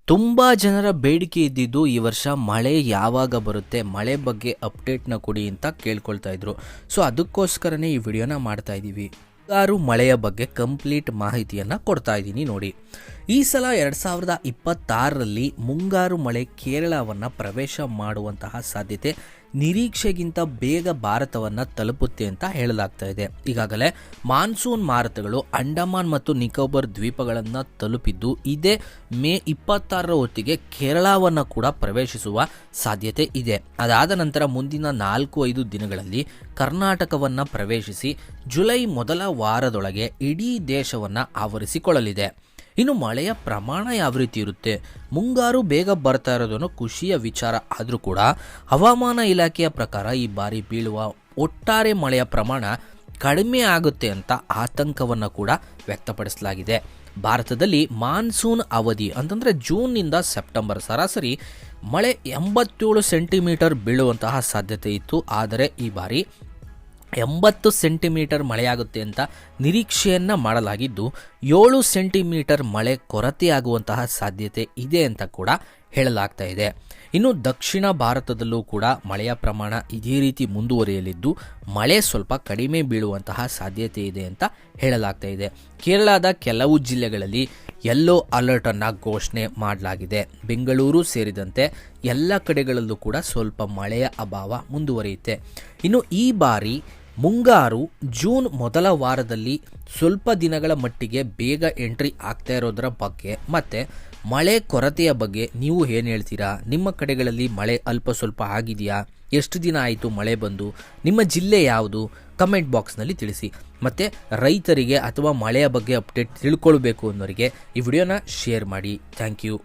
ತುಂಬ ಜನರ ಬೇಡಿಕೆ ಇದ್ದಿದ್ದು ಈ ವರ್ಷ ಮಳೆ ಯಾವಾಗ ಬರುತ್ತೆ, ಮಳೆ ಬಗ್ಗೆ ಅಪ್ಡೇಟ್ನ ಕೊಡಿ ಅಂತ ಕೇಳ್ಕೊಳ್ತಾ ಇದ್ರು. ಸೊ ಅದಕ್ಕೋಸ್ಕರನೇ ಈ ವಿಡಿಯೋನ ಮಾಡ್ತಾ ಇದ್ದೀವಿ. ಮುಂಗಾರು ಮಳೆಯ ಬಗ್ಗೆ ಕಂಪ್ಲೀಟ್ ಮಾಹಿತಿಯನ್ನು ಕೊಡ್ತಾ ಇದ್ದೀನಿ ನೋಡಿ. ಈ ಸಲ 2026ರಲ್ಲಿ ಮುಂಗಾರು ಮಳೆ ಕೇರಳವನ್ನು ಪ್ರವೇಶ ಮಾಡುವಂತಹ ಸಾಧ್ಯತೆ ನಿರೀಕ್ಷೆಗಿಂತ ಬೇಗ ಭಾರತವನ್ನು ತಲುಪುತ್ತೆ ಅಂತ ಹೇಳಲಾಗ್ತಾ ಇದೆ. ಈಗಾಗಲೇ ಮಾನ್ಸೂನ್ ಮಾರುತಗಳು ಅಂಡಮಾನ್ ಮತ್ತು ನಿಕೋಬಾರ್ ದ್ವೀಪಗಳನ್ನು ತಲುಪಿದ್ದು ಇದೇ ಮೇ 26ರ ಹೊತ್ತಿಗೆ ಕೇರಳವನ್ನು ಕೂಡ ಪ್ರವೇಶಿಸುವ ಸಾಧ್ಯತೆ ಇದೆ. ಅದಾದ ನಂತರ ಮುಂದಿನ 4-5 ದಿನಗಳಲ್ಲಿ ಕರ್ನಾಟಕವನ್ನು ಪ್ರವೇಶಿಸಿ ಜುಲೈ ಮೊದಲ ವಾರದೊಳಗೆ ಇಡೀ ದೇಶವನ್ನು ಆವರಿಸಿಕೊಳ್ಳಲಿದೆ. ಇನ್ನು ಮಳೆಯ ಪ್ರಮಾಣ ಯಾವ ರೀತಿ ಇರುತ್ತೆ? ಮುಂಗಾರು ಬೇಗ ಬರ್ತಾ ಇರೋದನ್ನು ಖುಷಿಯ ವಿಚಾರ ಆದರೂ ಕೂಡ ಹವಾಮಾನ ಇಲಾಖೆಯ ಪ್ರಕಾರ ಈ ಬಾರಿ ಬೀಳುವ ಒಟ್ಟಾರೆ ಮಳೆಯ ಪ್ರಮಾಣ ಕಡಿಮೆ ಆಗುತ್ತೆ ಅಂತ ಆತಂಕವನ್ನು ಕೂಡ ವ್ಯಕ್ತಪಡಿಸಲಾಗಿದೆ. ಭಾರತದಲ್ಲಿ ಮಾನ್ಸೂನ್ ಅವಧಿ ಅಂತಂದರೆ ಜೂನ್ನಿಂದ ಸೆಪ್ಟೆಂಬರ್ ಸರಾಸರಿ ಮಳೆ 87 ಸೆಂಟಿಮೀಟರ್ ಬೀಳುವಂತಹ ಸಾಧ್ಯತೆ ಇತ್ತು. ಆದರೆ ಈ ಬಾರಿ 80 ಸೆಂಟಿಮೀಟರ್ ಮಳೆಯಾಗುತ್ತೆ ಅಂತ ನಿರೀಕ್ಷೆಯನ್ನು ಮಾಡಲಾಗಿದ್ದು 7 ಸೆಂಟಿಮೀಟರ್ ಮಳೆ ಕೊರತೆಯಾಗುವಂತಹ ಸಾಧ್ಯತೆ ಇದೆ ಅಂತ ಕೂಡ ಹೇಳಲಾಗ್ತಾ ಇದೆ. ಇನ್ನು ದಕ್ಷಿಣ ಭಾರತದಲ್ಲೂ ಕೂಡ ಮಳೆಯ ಪ್ರಮಾಣ ಇದೇ ರೀತಿ ಮುಂದುವರಿಯಲಿದ್ದು ಮಳೆ ಸ್ವಲ್ಪ ಕಡಿಮೆ ಬೀಳುವಂತಹ ಸಾಧ್ಯತೆ ಇದೆ ಅಂತ ಹೇಳಲಾಗ್ತಾ ಇದೆ. ಕೇರಳದ ಕೆಲವು ಜಿಲ್ಲೆಗಳಲ್ಲಿ ಯೆಲ್ಲೋ ಅಲರ್ಟನ್ನು ಘೋಷಣೆ ಮಾಡಲಾಗಿದೆ. ಬೆಂಗಳೂರು ಸೇರಿದಂತೆ ಎಲ್ಲ ಕಡೆಗಳಲ್ಲೂ ಕೂಡ ಸ್ವಲ್ಪ ಮಳೆಯ ಅಭಾವ ಮುಂದುವರಿಯುತ್ತೆ. ಇನ್ನು ಈ ಬಾರಿ ಮುಂಗಾರು ಜೂನ್ ಮೊದಲ ವಾರದಲ್ಲಿ ಸ್ವಲ್ಪ ದಿನಗಳ ಮಟ್ಟಿಗೆ ಬೇಗ ಎಂಟ್ರಿ ಆಗ್ತಾ ಇರೋದರ ಬಗ್ಗೆ ಮತ್ತು ಮಳೆ ಕೊರತೆಯ ಬಗ್ಗೆ ನೀವು ಏನು ಹೇಳ್ತೀರಾ? ನಿಮ್ಮ ಕಡೆಗಳಲ್ಲಿ ಮಳೆ ಅಲ್ಪ ಸ್ವಲ್ಪ ಆಗಿದೆಯಾ? ಎಷ್ಟು ದಿನ ಆಯಿತು ಮಳೆ ಬಂದು? ನಿಮ್ಮ ಜಿಲ್ಲೆ ಯಾವುದು? ಕಮೆಂಟ್ ಬಾಕ್ಸ್ನಲ್ಲಿ ತಿಳಿಸಿ. ಮತ್ತು ರೈತರಿಗೆ ಅಥವಾ ಮಳೆಯ ಬಗ್ಗೆ ಅಪ್ಡೇಟ್ ತಿಳ್ಕೊಳ್ಬೇಕು ಅನ್ನೋರಿಗೆ ಈ ವಿಡಿಯೋನ ಶೇರ್ ಮಾಡಿ. Thank you.